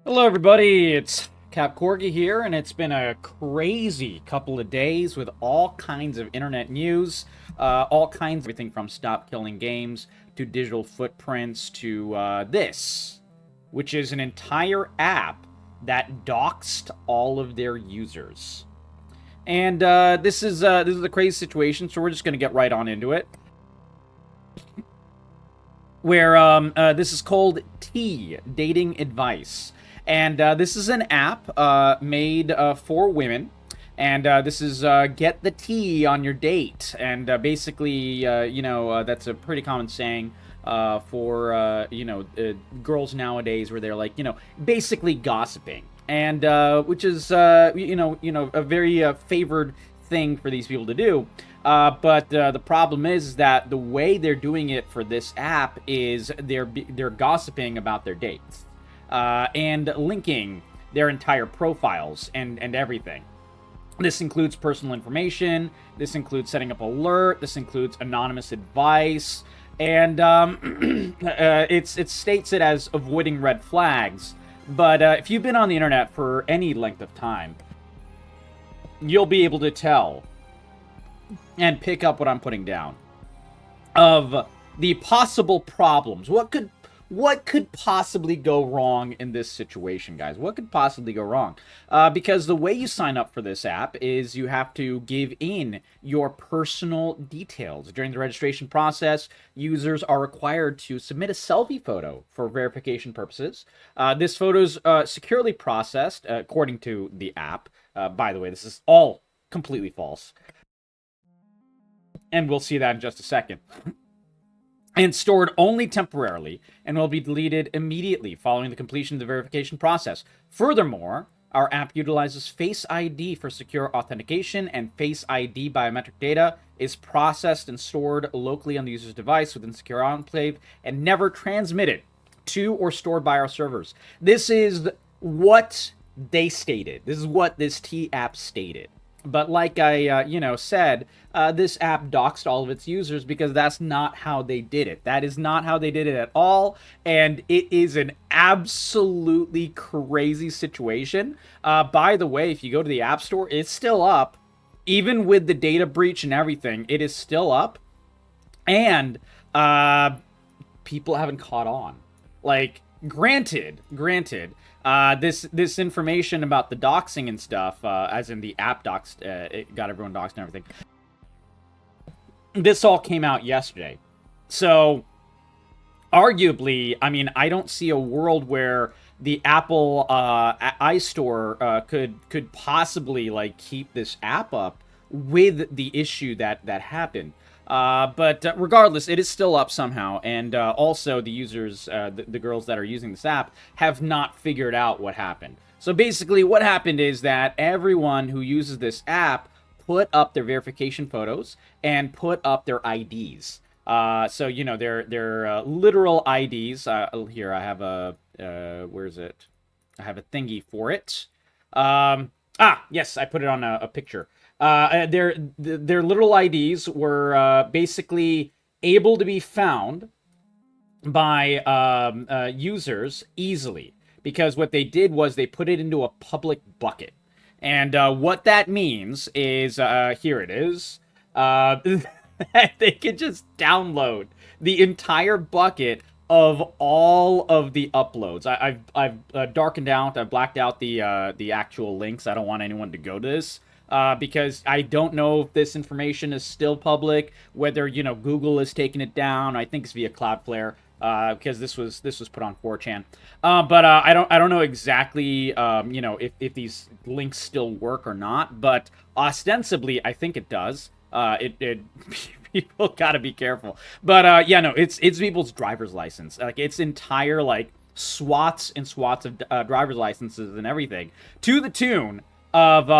Hello, everybody. It's Cap Corgi here, and it's been a crazy couple of days with all kinds of internet news, all kinds of everything from Stop Killing Games to digital footprints to this, which is an entire app that doxed all of their users. And this is a crazy situation, so we're just gonna get right on into it. Where this is called T Dating Advice. And this is an app made for women. And this is get the tea on your date. And basically, that's a pretty common saying for, girls nowadays where they're like, basically gossiping. And which is, a very favored thing for these people to do. But the problem is that the way they're doing it for this app is they're gossiping about their dates and linking their entire profiles and everything. This includes personal information. This includes setting up alert. This includes anonymous advice, and it states it as avoiding red flags. But if you've been on the internet for any length of time, you'll be able to tell and pick up what I'm putting down of the possible problems. What could possibly go wrong in this situation, guys? What could possibly go wrong? Because the way you sign up for this app is you have to give in your personal details. During the registration process, users are required to submit a selfie photo for verification purposes. This photo is securely processed, according to the app. By the way, this is all completely false. And we'll see that in just a second. And stored only temporarily and will be deleted immediately following the completion of the verification process. Furthermore, our app utilizes Face ID for secure authentication, and Face ID biometric data is processed and stored locally on the user's device within secure enclave and never transmitted to or stored by our servers. This is what they stated. This is what this T app stated. But like I, said, this app doxed all of its users because that's not how they did it. That is not how they did it at all, and it is an absolutely crazy situation. By the way, if you go to the App Store, it's still up. Even with the data breach and everything, it is still up. And people haven't caught on. Like, granted, this information about the doxing and stuff, as in the app doxed, it got everyone doxed and everything. This all came out yesterday. So, arguably, I mean, I don't see a world where the Apple iStore could possibly, like, keep this app up with the issue that happened. But regardless, it is still up somehow, and also the users, the girls that are using this app, have not figured out what happened. So basically, what happened is that everyone who uses this app put up their verification photos and put up their IDs. So their literal IDs. Here I have a where is it? I have a thingy for it. Yes, I put it on a picture. Their literal IDs were basically able to be found by users easily, because what they did was they put it into a public bucket. And what that means is, here it is, they could just download the entire bucket of all of the uploads. I've darkened out, I've blacked out the actual links. I don't want anyone to go to this. Because I don't know if this information is still public, whether, Google is taking it down. I think it's via Cloudflare, because this was put on 4chan. But I don't know exactly, if these links still work or not. But ostensibly, I think it does. People gotta be careful. But it's people's driver's license. Like, it's entire, like, swaths and swaths of driver's licenses and everything, to the tune of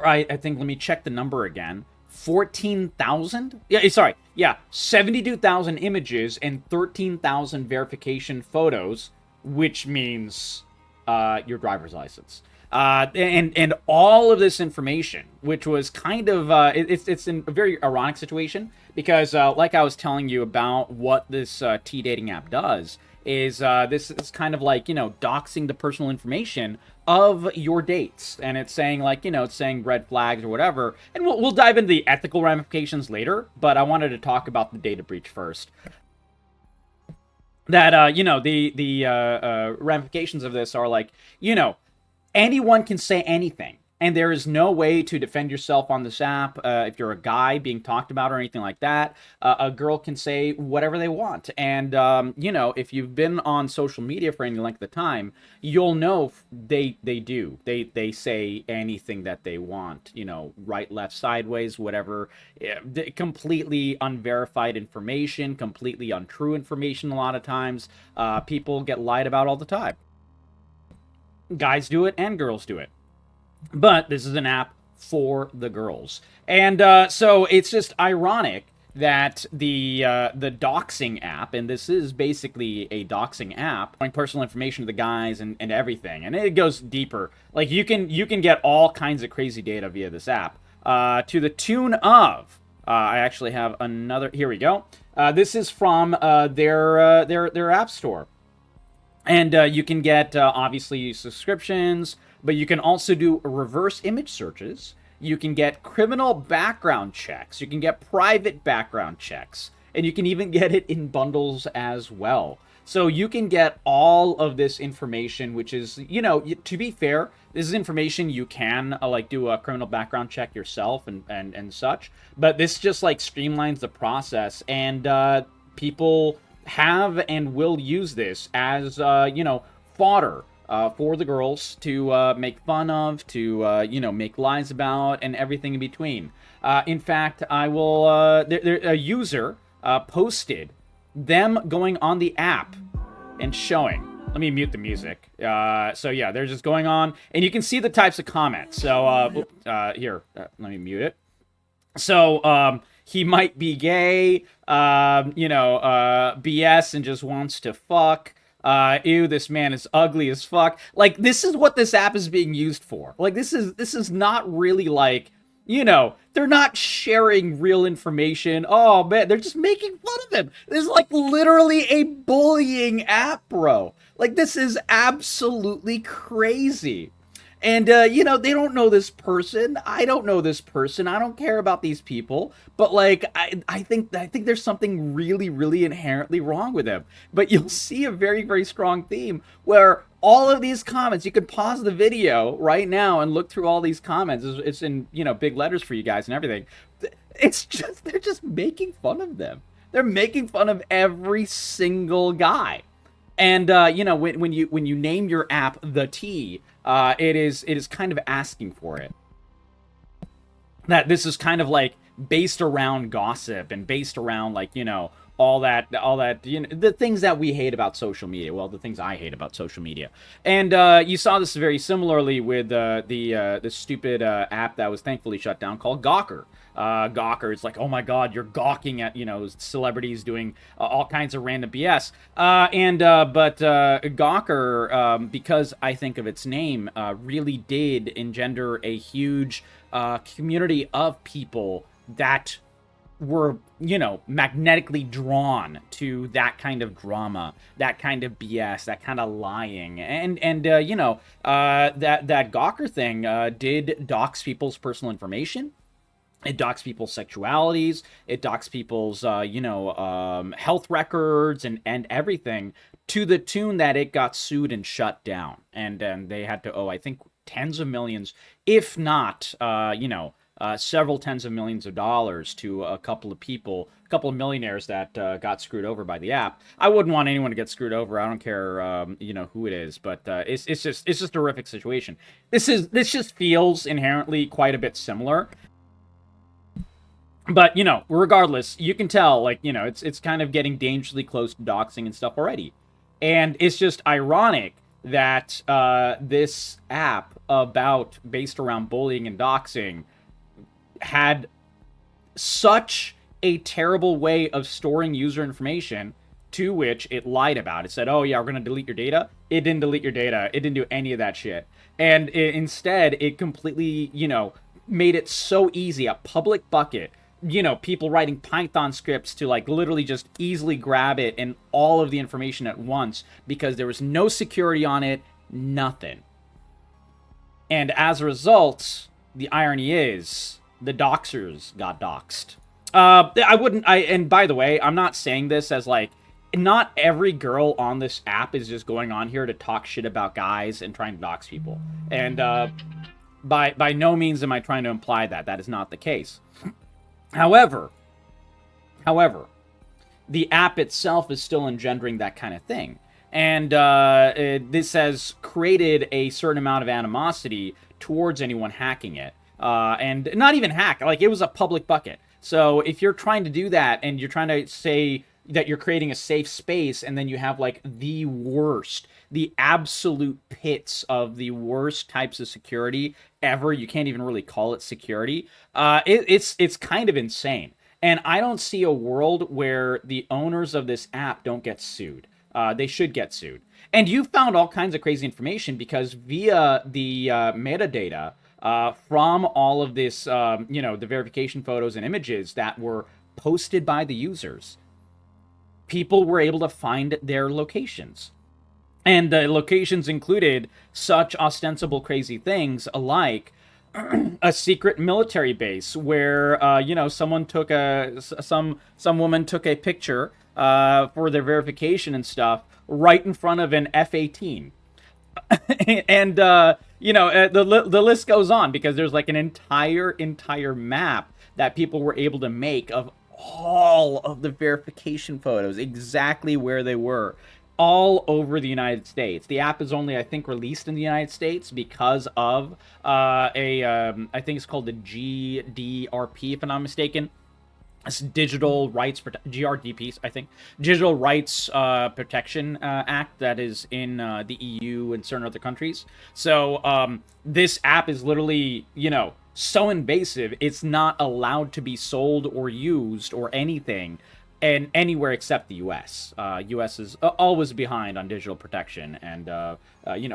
I think, let me check the number again. 14,000? Yeah, sorry. Yeah, 72,000 images and 13,000 verification photos, which means your driver's license. And all of this information, which was kind of, it's in a very ironic situation, because like I was telling you about what this T dating app does, is this is kind of like, doxing the personal information of your dates. And it's saying, like, it's saying red flags or whatever. And we'll dive into the ethical ramifications later, but I wanted to talk about the data breach first. That, the ramifications of this are like, anyone can say anything. And there is no way to defend yourself on this app. If you're a guy being talked about or anything like that, a girl can say whatever they want. And, if you've been on social media for any length of time, you'll know they do. They say anything that they want, right, left, sideways, whatever. Completely unverified information, completely untrue information a lot of times. People get lied about all the time. Guys do it and girls do it. But this is an app for the girls. And so it's just ironic that the doxing app, and this is basically a doxing app, showing personal information to the guys and everything. And it goes deeper. Like, you can get all kinds of crazy data via this app. To the tune of, I actually have another, here we go. This is from their app store. And you can get, obviously, subscriptions, but you can also do reverse image searches. You can get criminal background checks. You can get private background checks. And you can even get it in bundles as well. So you can get all of this information, which is, to be fair, this is information you can, do a criminal background check yourself and such. But this just, streamlines the process. And people have and will use this as, fodder for the girls to make fun of, to, make lies about, and everything in between. In fact, I will, a user posted them going on the app and showing. Let me mute the music. So yeah, they're just going on, and you can see the types of comments. So, here, let me mute it. So, he might be gay, BS and just wants to fuck. Ew, this man is ugly as fuck. Like, this is what this app is being used for. Like, this is not really they're not sharing real information. Oh, man, they're just making fun of him. This is, literally a bullying app, bro. Like, this is absolutely crazy. And, they don't know this person. I don't know this person. I don't care about these people. But, I think there's something really, really inherently wrong with them. But you'll see a very, very strong theme where all of these comments, you can pause the video right now and look through all these comments. It's in, big letters for you guys and everything. They're just making fun of them. They're making fun of every single guy. And, when you name your app The T, it is kind of asking for it. That this is kind of based around gossip and based around all that the things that we hate about social media. Well, the things I hate about social media. And you saw this very similarly with the stupid app that was thankfully shut down called Gawker. Gawker, it's like, oh my god, you're gawking at celebrities doing all kinds of random BS. But Gawker, because I think of its name, really did engender a huge community of people that were, magnetically drawn to that kind of drama, that kind of BS, that kind of lying. And that Gawker thing did dox people's personal information. It doxed people's sexualities. It doxed people's, health records and everything, to the tune that it got sued and shut down. And they had to owe, I think, tens of millions, if not, several tens of millions of dollars to a couple of people, a couple of millionaires that got screwed over by the app. I wouldn't want anyone to get screwed over. I don't care, who it is, but it's just a horrific situation. This just feels inherently quite a bit similar. But, regardless, you can tell, it's kind of getting dangerously close to doxing and stuff already. And it's just ironic that this app based around bullying and doxing had such a terrible way of storing user information, to which it lied about. It said, oh yeah, we're going to delete your data. It didn't delete your data. It didn't do any of that shit. And instead, it completely, made it so easy, a public bucket, people writing Python scripts to like literally just easily grab it and all of the information at once because there was no security on it, nothing. And as a result, the irony is the doxers got doxed. I wouldn't. And by the way, I'm not saying this as like not every girl on this app is just going on here to talk shit about guys and trying to dox people. And by no means am I trying to imply that that is not the case. However, the app itself is still engendering that kind of thing. And this has created a certain amount of animosity towards anyone hacking it. And not even hack, like it was a public bucket. So if you're trying to do that and you're trying to say that you're creating a safe space and then you have like the worst, the absolute pits of the worst types of security ever, you can't even really call it security. It's kind of insane. And I don't see a world where the owners of this app don't get sued. They should get sued. And you found all kinds of crazy information because via the metadata from all of this, the verification photos and images that were posted by the users, people were able to find their locations. And the locations included such ostensible crazy things like a secret military base where someone took some woman took a picture for their verification and stuff right in front of an F-18. And the list goes on because there's like an entire map that people were able to make of all of the verification photos, exactly where they were, all over the United States. The app is only, I think, released in the United States because of I think it's called the GDRP, if I'm not mistaken. It's Digital Rights GRDP, I think, Digital Rights Protection Act that is in the EU and certain other countries. So this app is literally, so invasive, it's not allowed to be sold or used or anything and anywhere except the U.S. U.S. is always behind on digital protection and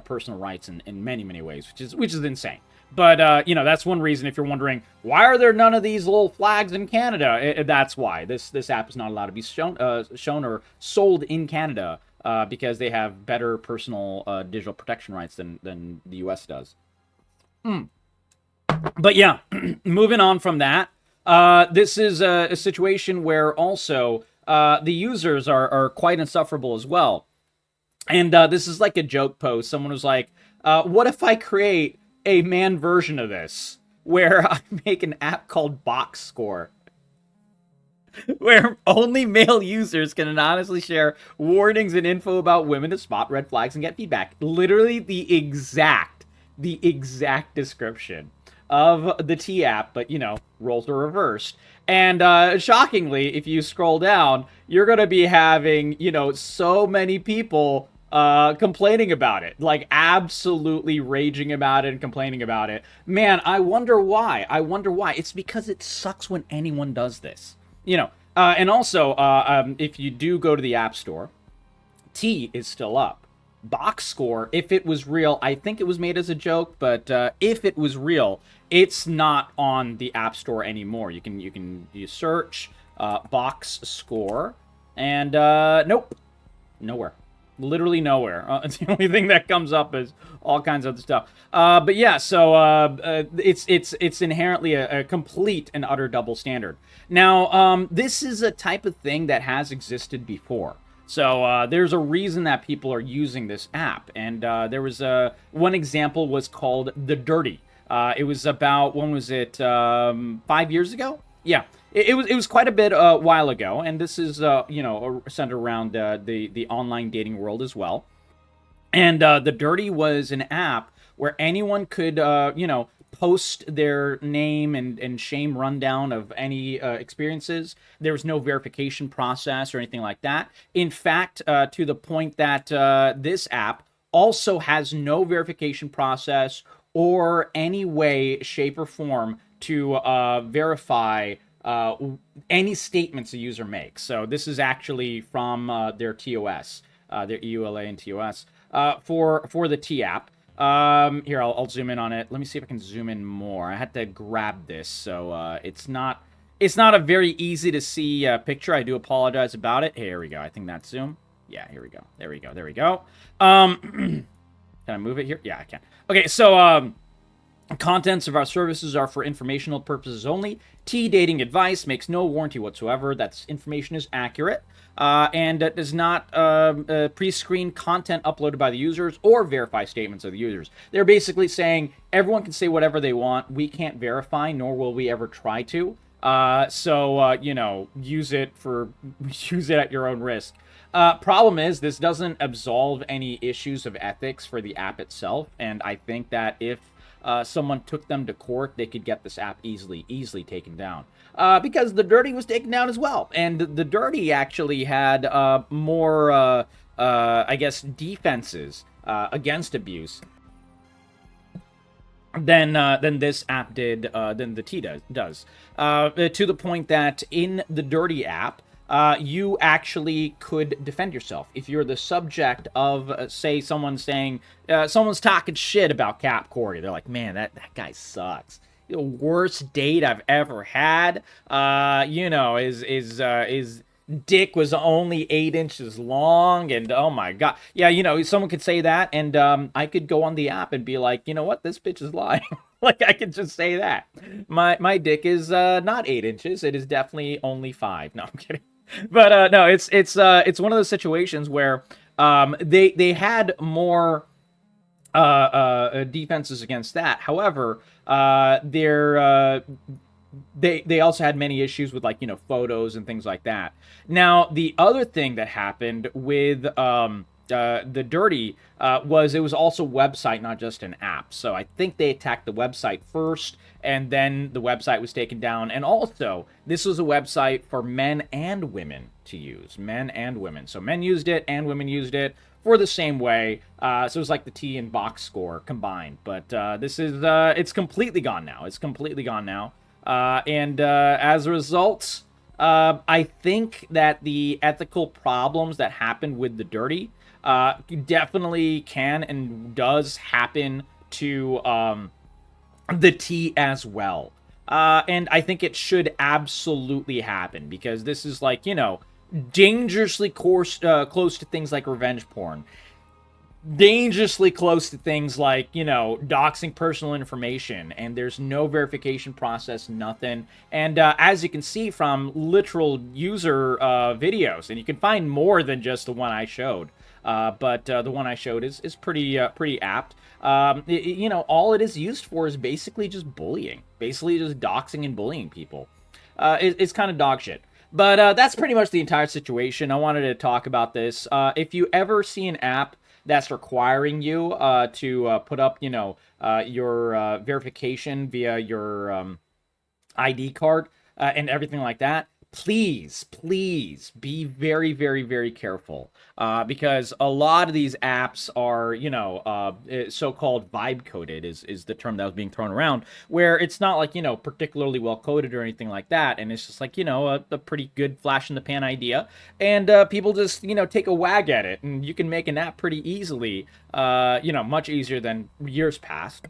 personal rights in many ways, which is insane. But that's one reason. If you're wondering why are there none of these little flags in Canada, that's why this app is not allowed to be shown or sold in Canada because they have better personal digital protection rights than the U.S. does. But yeah, moving on from that. This is a situation where also the users are quite insufferable as well. And this is like a joke post. Someone was like, what if I create a man version of this where I make an app called Box Score? Where only male users can anonymously share warnings and info about women to spot red flags and get feedback. Literally the exact description of the T app, but roles are reversed. And shockingly, if you scroll down, you're gonna be having so many people complaining about it, like absolutely raging about it and complaining about it. Man, I wonder why. It's because it sucks when anyone does this. And also, if you do go to the App Store, T is still up. Box Score, if it was real, I think it was made as a joke, but if it was real, it's not on the App Store anymore. You search Box Score, and nope, nowhere. Literally nowhere. The only thing that comes up is all kinds of other stuff. But yeah, so it's inherently a complete and utter double standard. Now, this is a type of thing that has existed before. So there's a reason that people are using this app, and there was one example was called The Dirty. It was about, when was it? 5 years ago? Yeah. It was quite a bit a while ago, and this is centered around the online dating world as well. And The Dirty was an app where anyone could post their name and shame rundown of any experiences. There was no verification process or anything like that. In fact, to the point that this app also has no verification process or any way, shape, or form to verify any statements a user makes. So this is actually from their TOS, their EULA and TOS for the T app. Here, I'll zoom in on it. Let me see if I can zoom in more. I had to grab this, so it's not It's not a very easy to see picture. I do apologize about it. Here we go. I think that's zoom. Yeah, here we go. There we go. There we go. Can I move it here? Yeah, I can. Okay, so contents of our services are for informational purposes only. Dating advice makes no warranty whatsoever that this information is accurate, and does not pre-screen content uploaded by the users or verify statements of the users. They're basically saying everyone can say whatever they want. We can't verify, nor will we ever try to. So you know, use it at your own risk. Problem is, this doesn't absolve any issues of ethics for the app itself, and I think that if someone took them to court, they could get this app easily taken down. Because the Dirty was taken down as well, and the Dirty actually had more, I guess, defenses against abuse than this app did, than the T does. To the point that in the Dirty app, you actually could defend yourself if you're the subject of, say, someone saying, someone's talking shit about Cap Corey. They're like, man, that guy sucks. The worst date I've ever had. You know, his dick was only 8 inches long, and oh my god, yeah, you know, someone could say that, and I could go on the app and be like, you know what, this bitch is lying. Like, I could just say that my dick is not 8 inches. It is definitely only 5. No, I'm kidding. But no, it's one of those situations where they had more defenses against that. However, they also had many issues with, like, you know, photos and things like that. Now, the other thing that happened with the Dirty was it was also a website, not just an app. So I think they attacked the website first, and then the website was taken down. And also, this was a website for men and women to use. Men and women. So men used it and women used it for the same way. So it was like the T and box score combined. But this is, it's completely gone now. It's completely gone now. And as a result, I think that the ethical problems that happened with the Dirty definitely can and does happen to the T as well. And I think it should absolutely happen, because this is, like, you know, dangerously close to things like revenge porn. Dangerously close to things like, you know, doxing personal information, and there's no verification process, nothing. And as you can see from literal user videos, and you can find more than just the one I showed, but the one I showed is pretty apt. You know, all it is used for is basically just bullying, basically just doxing and bullying people. It's kind of dog shit. But that's pretty much the entire situation. I wanted to talk about this. If you ever see an app that's requiring you to put up, you know, your verification via your ID card and everything like that, please be very, very, very careful, because a lot of these apps are, you know, so-called vibe coded is the term that was being thrown around, where it's not, like, you know, particularly well coded or anything like that, and it's just like, you know, a pretty good flash in the pan idea, and people just, you know, take a wag at it, and you can make an app pretty easily, you know, much easier than years past,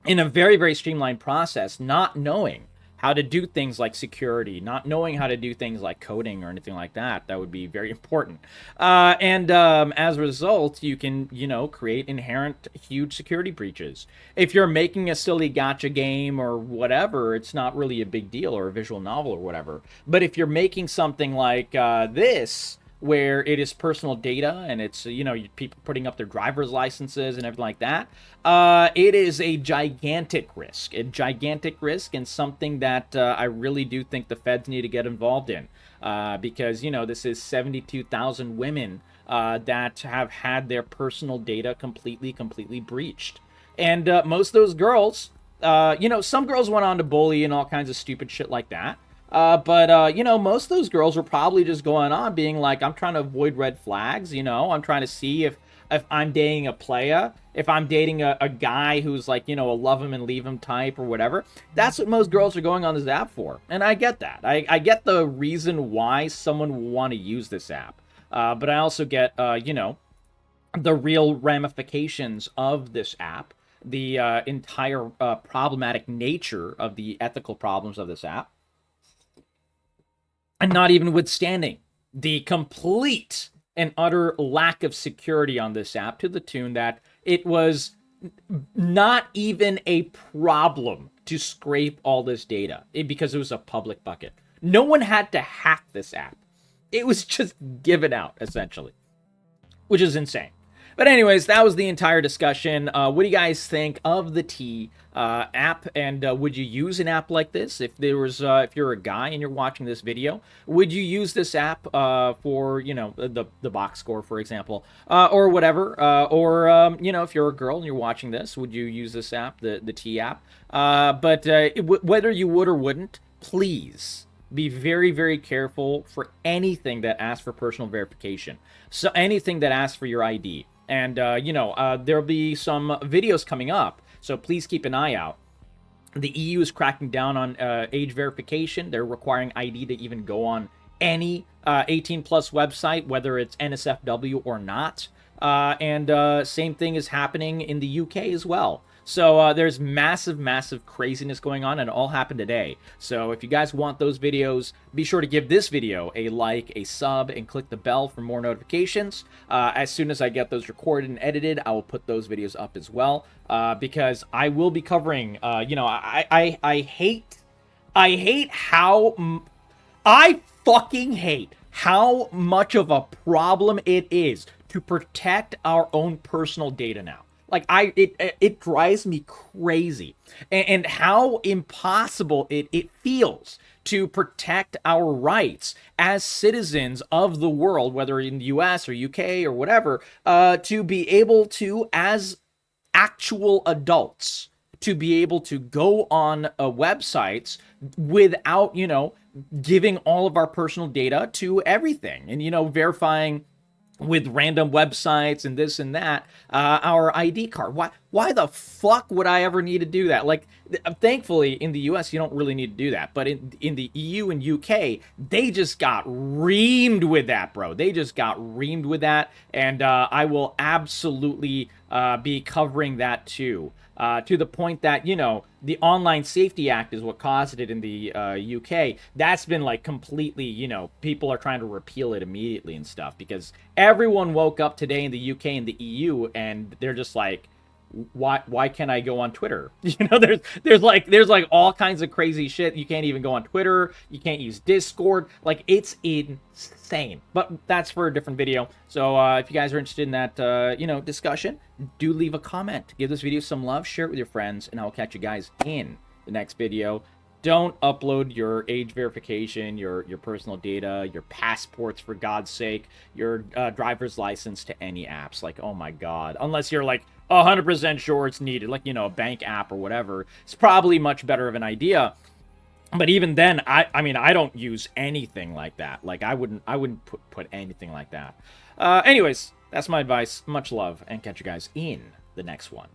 in a very, very streamlined process, not knowing how to do things like security, not knowing how to do things like coding or anything like that. That would be very important. And as a result, you can, you know, create inherent huge security breaches. If you're making a silly gacha game or whatever, it's not really a big deal, or a visual novel or whatever. But if you're making something like this, where it is personal data, and it's, you know, people putting up their driver's licenses and everything like that, it is a gigantic risk, and something that I really do think the feds need to get involved in, because, you know, this is 72,000 women that have had their personal data completely breached. And most of those girls, you know, some girls went on to bully and all kinds of stupid shit like that. But you know, most of those girls were probably just going on being like, I'm trying to avoid red flags, you know, I'm trying to see if I'm dating a playa, if I'm dating a guy who's like, you know, a love him and leave him type or whatever. That's what most girls are going on this app for. And I get that. I get the reason why someone would want to use this app. But I also get, you know, the real ramifications of this app. the entire problematic nature of the ethical problems of this app, and not even withstanding the complete and utter lack of security on this app, to the tune that it was not even a problem to scrape all this data because it was a public bucket. No one had to hack this app. It was just given out, essentially, which is insane. But anyways, that was the entire discussion. What do you guys think of the T app, and would you use an app like this? If you're a guy and you're watching this video, would you use this app for the box score, for example, or whatever? Or if you're a girl and you're watching this, would you use this app, the T app? But whether you would or wouldn't, please be very, very careful for anything that asks for personal verification. So anything that asks for your ID. And, there'll be some videos coming up, so please keep an eye out. The EU is cracking down on age verification. They're requiring ID to even go on any 18-plus website, whether it's NSFW or not. And same thing is happening in the UK as well. So there's massive, massive craziness going on, and it all happened today. So if you guys want those videos, be sure to give this video a like, a sub, and click the bell for more notifications. As soon as I get those recorded and edited, I will put those videos up as well, because I will be covering, I fucking hate how much of a problem it is to protect our own personal data now. Like, it drives me crazy, and how impossible it feels to protect our rights as citizens of the world, whether in the US or UK or whatever, to be able to, as actual adults, to be able to go on websites without, giving all of our personal data to everything, and, verifying with random websites and this and that, our ID card. Why the fuck would I ever need to do that? Like, thankfully, in the US, you don't really need to do that. But in the EU and UK, they just got reamed with that, bro. They just got reamed with that. And I will absolutely be covering that too. To the point that, the Online Safety Act is what caused it in the UK. That's been like completely, people are trying to repeal it immediately and stuff, because everyone woke up today in the UK and the EU and they're just like, why can't I go on Twitter? There's like all kinds of crazy shit. You can't even go on Twitter. You can't use Discord. Like, it's insane. But that's for a different video. So if you guys are interested in that discussion, do leave a comment. Give this video some love, share it with your friends, and I will catch you guys in the next video. Don't upload your age verification, your personal data, your passports, for God's sake, your driver's license to any apps. Like, oh my God. Unless you're like 100% sure it's needed, like, a bank app or whatever. It's probably much better of an idea. But even then, I mean, I don't use anything like that. Like, I wouldn't put anything like that. Anyways, that's my advice. Much love, and catch you guys in the next one.